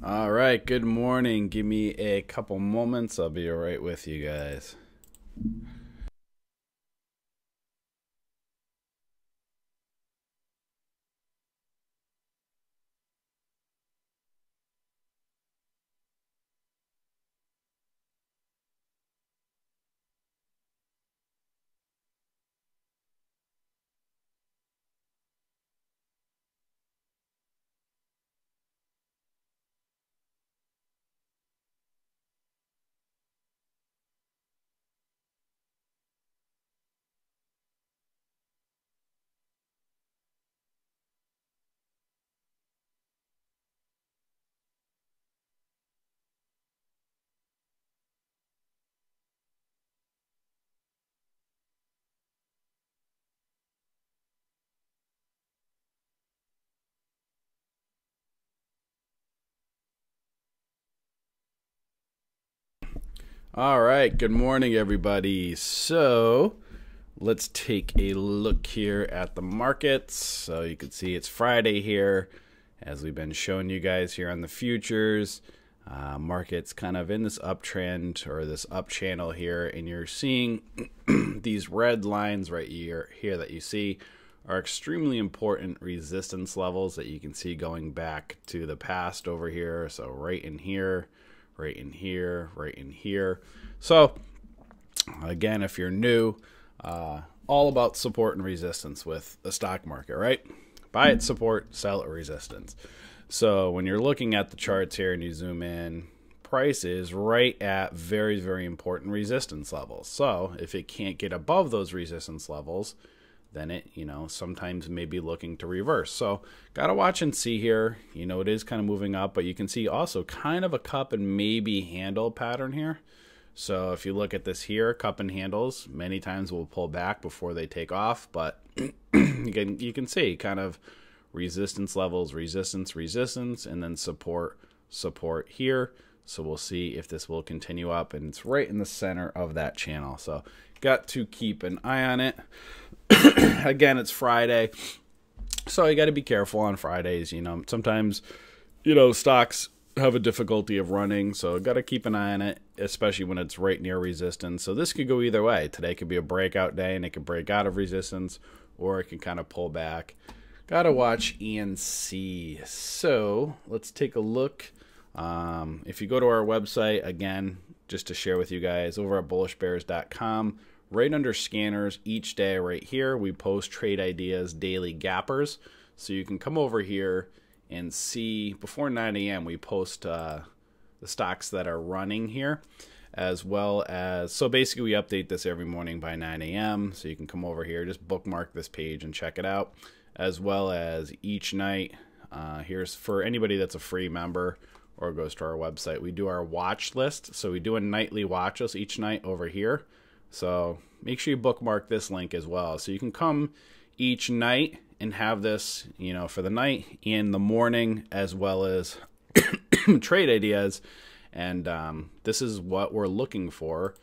All right, good morning. Give me a couple moments. I'll be right with you guys. All right, good morning, everybody. So let's take a look here at the markets. So you can see it's Friday here, as we've been showing you guys here on the futures. Markets kind of in this uptrend or this up channel here, and you're seeing these red lines right here that you see are extremely important resistance levels that you can see going back to the past over here. So right in here, right in here, right in here. So again, if you're new, all about support and resistance with the stock market, right? Buy at support, sell at resistance. So when you're looking at the charts here and you zoom in, price is right at very, very important resistance levels. So if it can't get above those resistance levels, then it, sometimes may be looking to reverse. So got to watch and see here. It is kind of moving up, but you can see also kind of a cup and maybe handle pattern here. So if you look at this here, cup and handles, many times will pull back before they take off, but you can see kind of resistance levels, resistance, resistance, and then support, support here. So we'll see if this will continue up, and it's right in the center of that channel. So got to keep an eye on it. Again, it's Friday, so you got to be careful on Fridays. Sometimes, stocks have a difficulty of running, so got to keep an eye on it, especially when it's right near resistance. So this could go either way. Today could be a breakout day, and it could break out of resistance, or it can kind of pull back. Got to watch and see. So let's take a look. If you go to our website, again, just to share with you guys, over at bullishbears.com, right under scanners each day right here, we post trade ideas, daily gappers. So you can come over here and see before 9 a.m. we post the stocks that are running here, as well as, so basically we update this every morning by 9 a.m. So you can come over here, just bookmark this page and check it out, as well as each night. Here's for anybody that's a free member or goes to our website, we do our watch list. So we do a nightly watch list each night over here. So make sure you bookmark this link as well. So you can come each night and have this, for the night and the morning, as well as trade ideas. And this is what we're looking for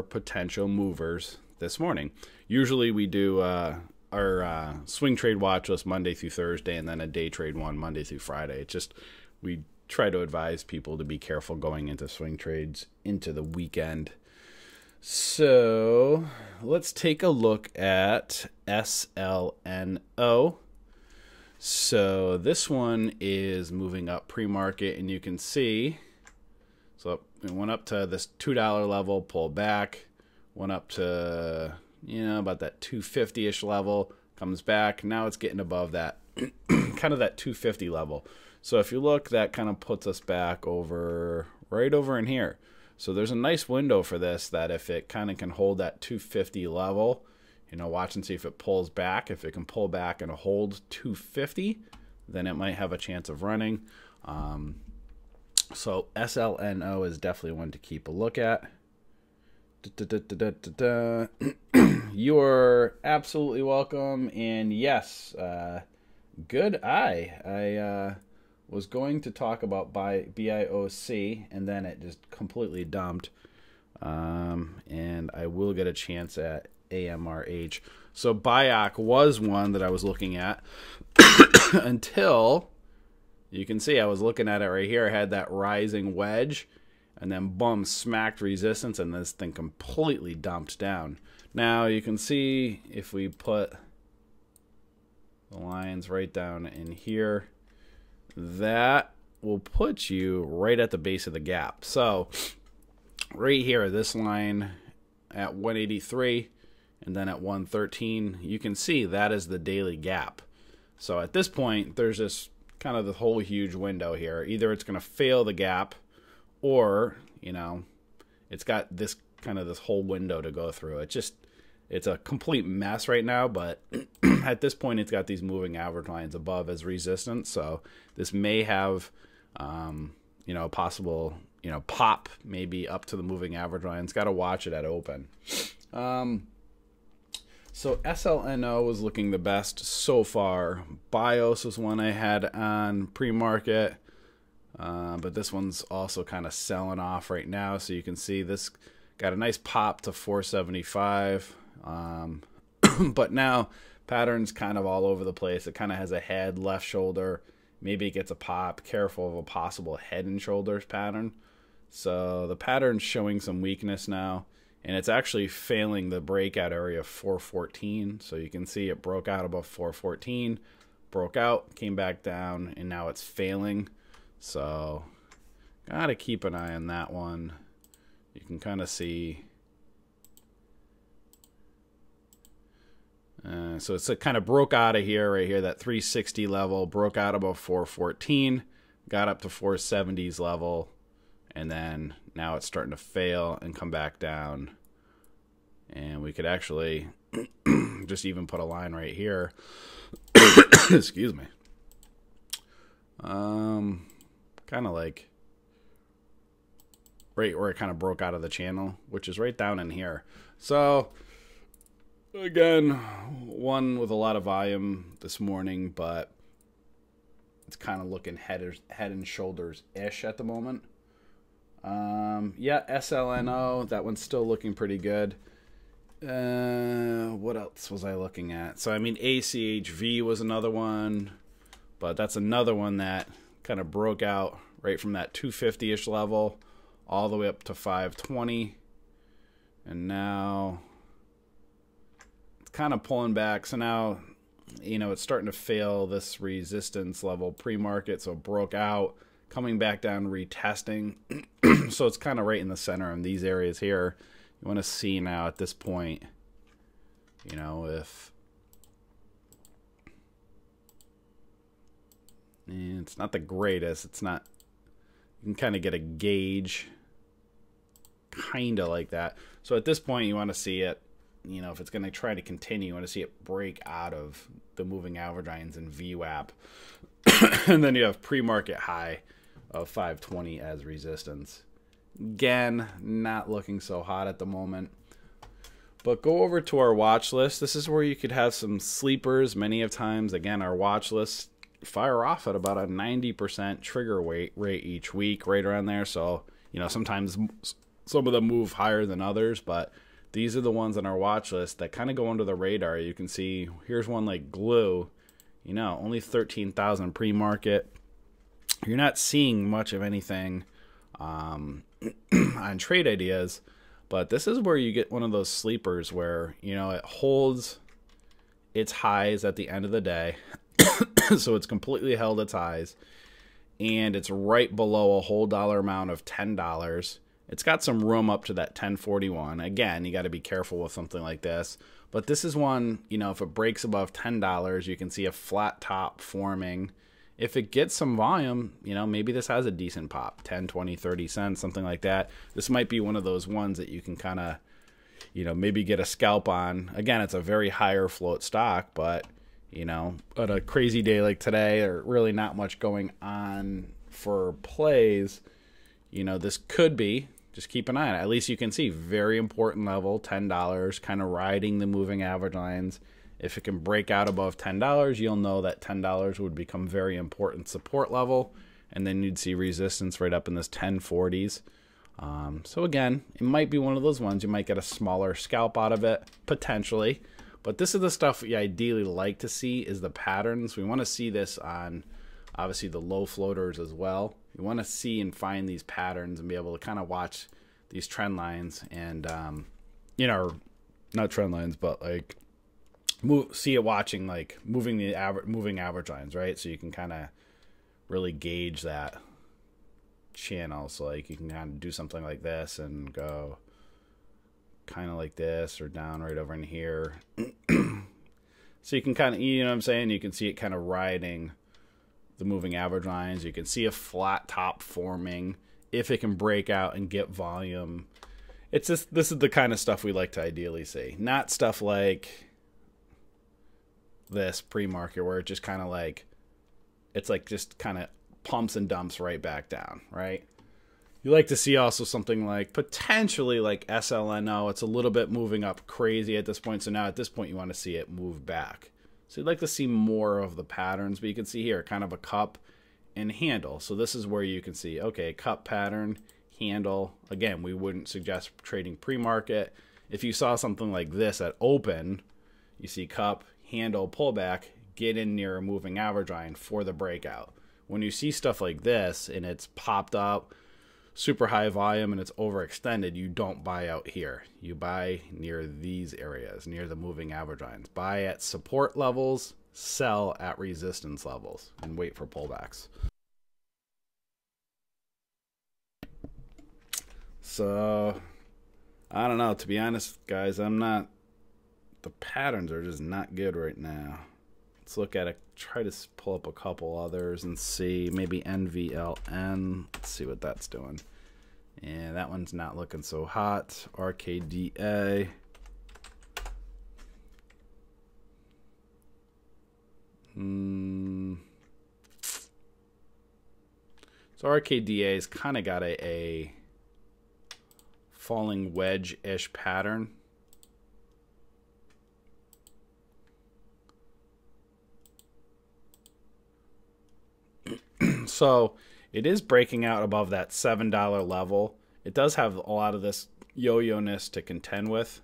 potential movers this morning. Usually we do our swing trade watch list Monday through Thursday, and then a day trade one Monday through Friday. It's just, we try to advise people to be careful going into swing trades into the weekend. So let's take a look at SLNO. So this one is moving up pre-market, and you can see, so it went up to this $2 level, pulled back, went up to, about that 250-ish level, comes back. Now it's getting above that, kind of that 250 level. So if you look, that kind of puts us back over, right over in here. So there's a nice window for this, that if it kind of can hold that 250 level, watch and see if it pulls back. If it can pull back and hold 250, then it might have a chance of running. So SLNO is definitely one to keep a look at. You are absolutely welcome. And yes, good eye. I was going to talk about BIOS, and then it just completely dumped. And I will get a chance at AMRH. So BIOC was one that I was looking at until you can see I was looking at it right here. I had that rising wedge, and then boom, smacked resistance, and this thing completely dumped down. Now you can see if we put the lines right down in here, that will put you right at the base of the gap. So right here, this line at 183 and then at 113, you can see that is the daily gap. So at this point, there's this kind of the whole huge window here. Either it's going to fail the gap, or, you know, it's got this kind of this whole window to go through. It's a complete mess right now, but at this point, it's got these moving average lines above as resistance. So this may have, you know, a possible, you know, pop maybe up to the moving average line. It's got to watch it at open. So SLNO was looking the best so far. BIOS was one I had on pre-market, but this one's also kind of selling off right now. So you can see this got a nice pop to 475, but now pattern's kind of all over the place. It kind of has a head, left shoulder. Maybe it gets a pop. Careful of a possible head and shoulders pattern. So the pattern's showing some weakness now, and it's actually failing the breakout area of 414. So you can see it broke out above 414, broke out, came back down, and now it's failing. So gotta keep an eye on that one. You can kind of see. So it's kind of broke out of here, right here, that 360 level, broke out above 414, got up to 470s level, and then now it's starting to fail and come back down. And we could actually just even put a line right here. Excuse me. Kind of like right where it kind of broke out of the channel, which is right down in here. So again, one with a lot of volume this morning, but it's kind of looking head and shoulders-ish at the moment. Yeah, SLNO, that one's still looking pretty good. What else was I looking at? So, I mean, ACHV was another one, but that's another one that kind of broke out right from that 250-ish level all the way up to 520. And now it's kind of pulling back. So now, you know, it's starting to fail this resistance level pre-market. So it broke out, coming back down, retesting. So it's kind of right in the center in these areas here. You want to see now at this point, you know, if it's not the greatest, it's not, you can kind of get a gauge kind of like that. So at this point, you want to see it, you know, if it's going to try to continue, you want to see it break out of the moving average lines in VWAP. And then you have pre-market high of 520 as resistance. Again, not looking so hot at the moment. But go over to our watch list. This is where you could have some sleepers. Many of times, again, our watch list fire off at about a 90% trigger rate each week, right around there. So, you know, sometimes some of them move higher than others, but these are the ones on our watch list that kind of go under the radar. You can see, here's one like glue, you know, only 13,000 pre-market. You're not seeing much of anything on trade ideas, but this is where you get one of those sleepers where, you know, it holds its highs at the end of the day. So it's completely held its highs, and it's right below a whole dollar amount of $10. It's got some room up to that 1041. Again, you got to be careful with something like this, but this is one, you know, if it breaks above $10, you can see a flat top forming. If it gets some volume, you know, maybe this has a decent pop, 10, 20, 30 cents, something like that. This might be one of those ones that you can kind of, you know, maybe get a scalp on. Again, it's a very higher float stock, but, you know, on a crazy day like today, or really not much going on for plays, you know, this could be, just keep an eye on it. At least you can see very important level, $10, kind of riding the moving average lines. If it can break out above $10, you'll know that $10 would become very important support level, and then you'd see resistance right up in this 1040s. So again, it might be one of those ones you might get a smaller scalp out of it, potentially. But this is the stuff we ideally like to see, is the patterns. We want to see this on obviously the low floaters as well. You want to see and find these patterns and be able to kind of watch these trend lines and, you know, not trend lines, but like see it watching like moving average lines, right? So you can kind of really gauge that channel. So like you can kind of do something like this and go kind of like this or down right over in here. So you can kind of, you know what I'm saying? You can see it kind of riding the moving average lines. You can see a flat top forming if it can break out and get volume. It's just, this is the kind of stuff we like to ideally see. Not stuff like this pre-market where it just kind of like, it's like just kind of pumps and dumps right back down, right? You like to see also something like potentially like SLNO. It's a little bit moving up crazy at this point. So now at this point you want to see it move back. So you'd like to see more of the patterns, but you can see here kind of a cup and handle. So this is where you can see, okay, cup pattern, handle. Again, we wouldn't suggest trading pre-market. If you saw something like this at open, you see cup, handle, pullback, get in near a moving average line for the breakout. When you see stuff like this and it's popped up, super high volume, and it's overextended, you don't buy out here. You buy near these areas, near the moving average lines. Buy at support levels, sell at resistance levels, and wait for pullbacks. So, I don't know. To be honest, guys, the patterns are just not good right now. Let's look at it. Try to pull up a couple others and see. Maybe NVLN. Let's see what that's doing. And that one's not looking so hot. RKDA. So RKDA's kind of got a falling wedge-ish pattern. So it is breaking out above that $7 level. It does have a lot of this yo-yo-ness to contend with.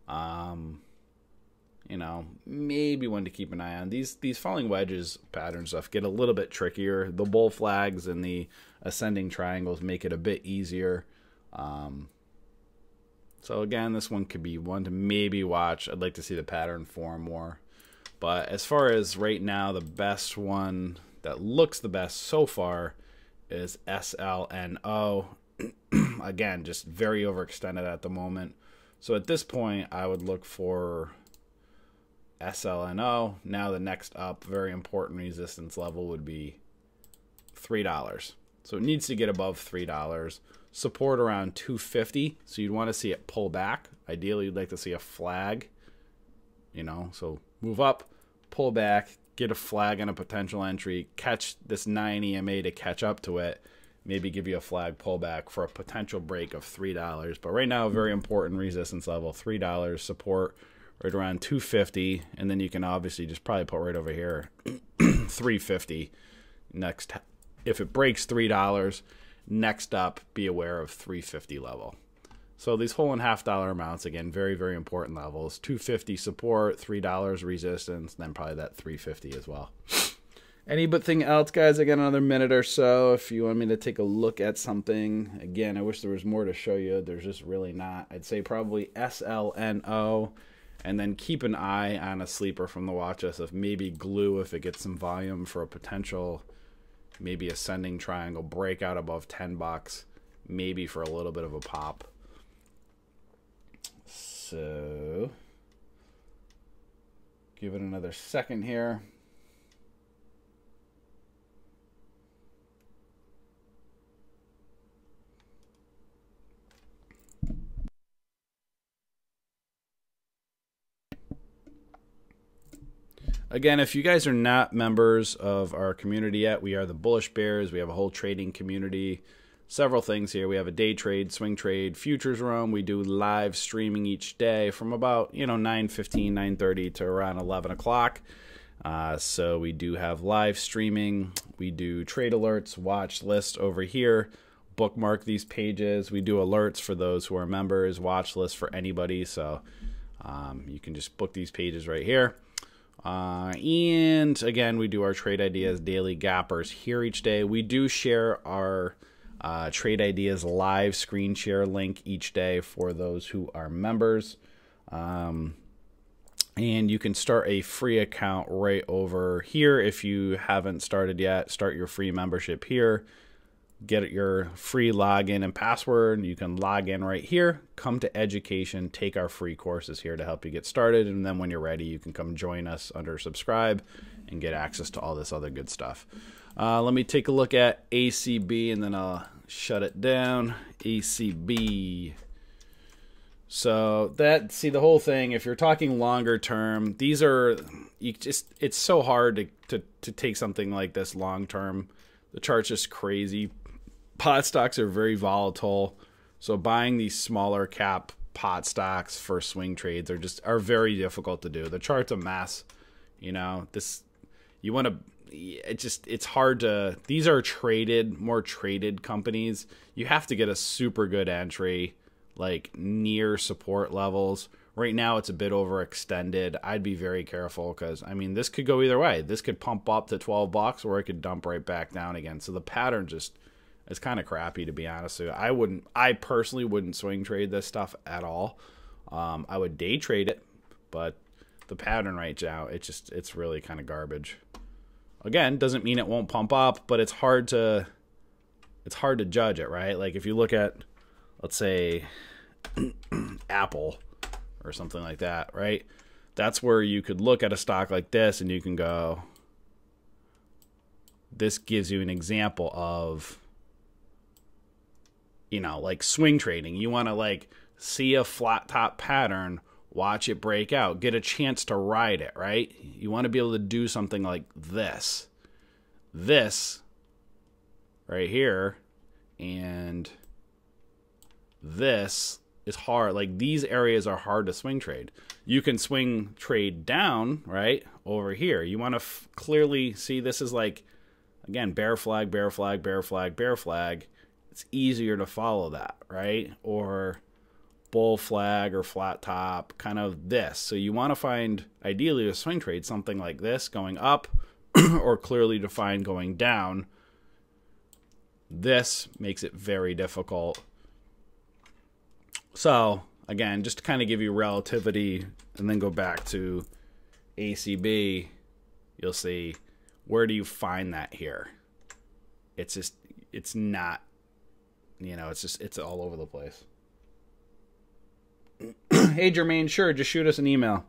You know, maybe one to keep an eye on. These falling wedges pattern stuff get a little bit trickier. The bull flags and the ascending triangles make it a bit easier. So again, this one could be one to maybe watch. I'd like to see the pattern form more. But as far as right now, the best one that looks the best so far is SLNO. Again, just very overextended at the moment. So at this point, I would look for SLNO. Now the next up, very important resistance level would be $3. So it needs to get above $3. Support around 250. So you'd want to see it pull back. Ideally, you'd like to see a flag. You know, so move up, pull back, get a flag and a potential entry, catch this 9 EMA to catch up to it, maybe give you a flag pullback for a potential break of $3. But right now, a very important resistance level, $3, support right around 250, and then you can obviously just probably put right over here, 350. Next, if it breaks $3, next up, be aware of 350 level. So these whole and $1/2 amounts, again, very, very important levels. 250 support, $3 resistance, then probably that 350 as well. Anything else, guys? I got another minute or so. If you want me to take a look at something, again, I wish there was more to show you. There's just really not. I'd say probably SLNO, and then keep an eye on a sleeper from the watch list of maybe glue if it gets some volume for a potential, maybe ascending triangle breakout above $10, maybe for a little bit of a pop. So, give it another second here. Again, if you guys are not members of our community yet, we are the Bullish Bears. We have a whole trading community. Several things here. We have a day trade, swing trade, futures room. We do live streaming each day from about 9:15, 9:30 to around 11 o'clock. So we do have live streaming. We do trade alerts, watch list over here. Bookmark these pages. We do alerts for those who are members, watch list for anybody. So you can just book these pages right here. And again, we do our trade ideas daily gappers here each day. We do share our trade ideas live screen share link each day for those who are members. And you can start a free account right over here. If you haven't started yet, start your free membership here. Get your free login and password. You can log in right here, come to education, take our free courses here to help you get started. And then when you're ready, you can come join us under subscribe and get access to all this other good stuff. Let me take a look at ACB and then I'll shut it down. ACB. So see the whole thing, if you're talking longer term, these are, it's so hard to take something like this long term. The chart's just crazy. Pot stocks are very volatile, so buying these smaller cap pot stocks for swing trades are very difficult to do. The chart's a mess, you know. It's hard to. These are more traded companies. You have to get a super good entry, like near support levels. Right now, it's a bit overextended. I'd be very careful because I mean, this could go either way. This could pump up to $12, or it could dump right back down again. So the pattern it's kind of crappy, to be honest with you. I personally wouldn't swing trade this stuff at all. I would day trade it, but the pattern right now, it's really kind of garbage. Again, doesn't mean it won't pump up, but it's hard to judge it, right? Like if you look at, let's say, Apple or something like that, right? That's where you could look at a stock like this and you can go, this gives you an example of, you know, like swing trading. You want to like see a flat top pattern, watch it break out, get a chance to ride it, right? You want to be able to do something like this right here, and this is hard. Like these areas are hard to swing trade. You can swing trade down, right, over here. You want to clearly see this is like, again, bear flag, bear flag, bear flag, bear flag. It's easier to follow that, right? Or bull flag or flat top, kind of this. So you want to find, ideally, a swing trade, something like this going up or clearly defined going down. This makes it very difficult. So, again, just to kind of give you relativity and then go back to ACB, you'll see, where do you find that here? It's just, it's not, you know, it's all over the place. Hey, Jermaine, sure, just shoot us an email.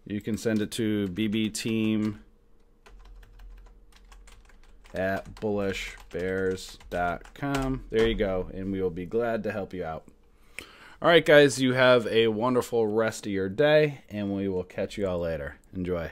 You can send it to bbteam@bullishbears.com. There you go, and we will be glad to help you out. All right, guys, you have a wonderful rest of your day, and we will catch you all later. Enjoy.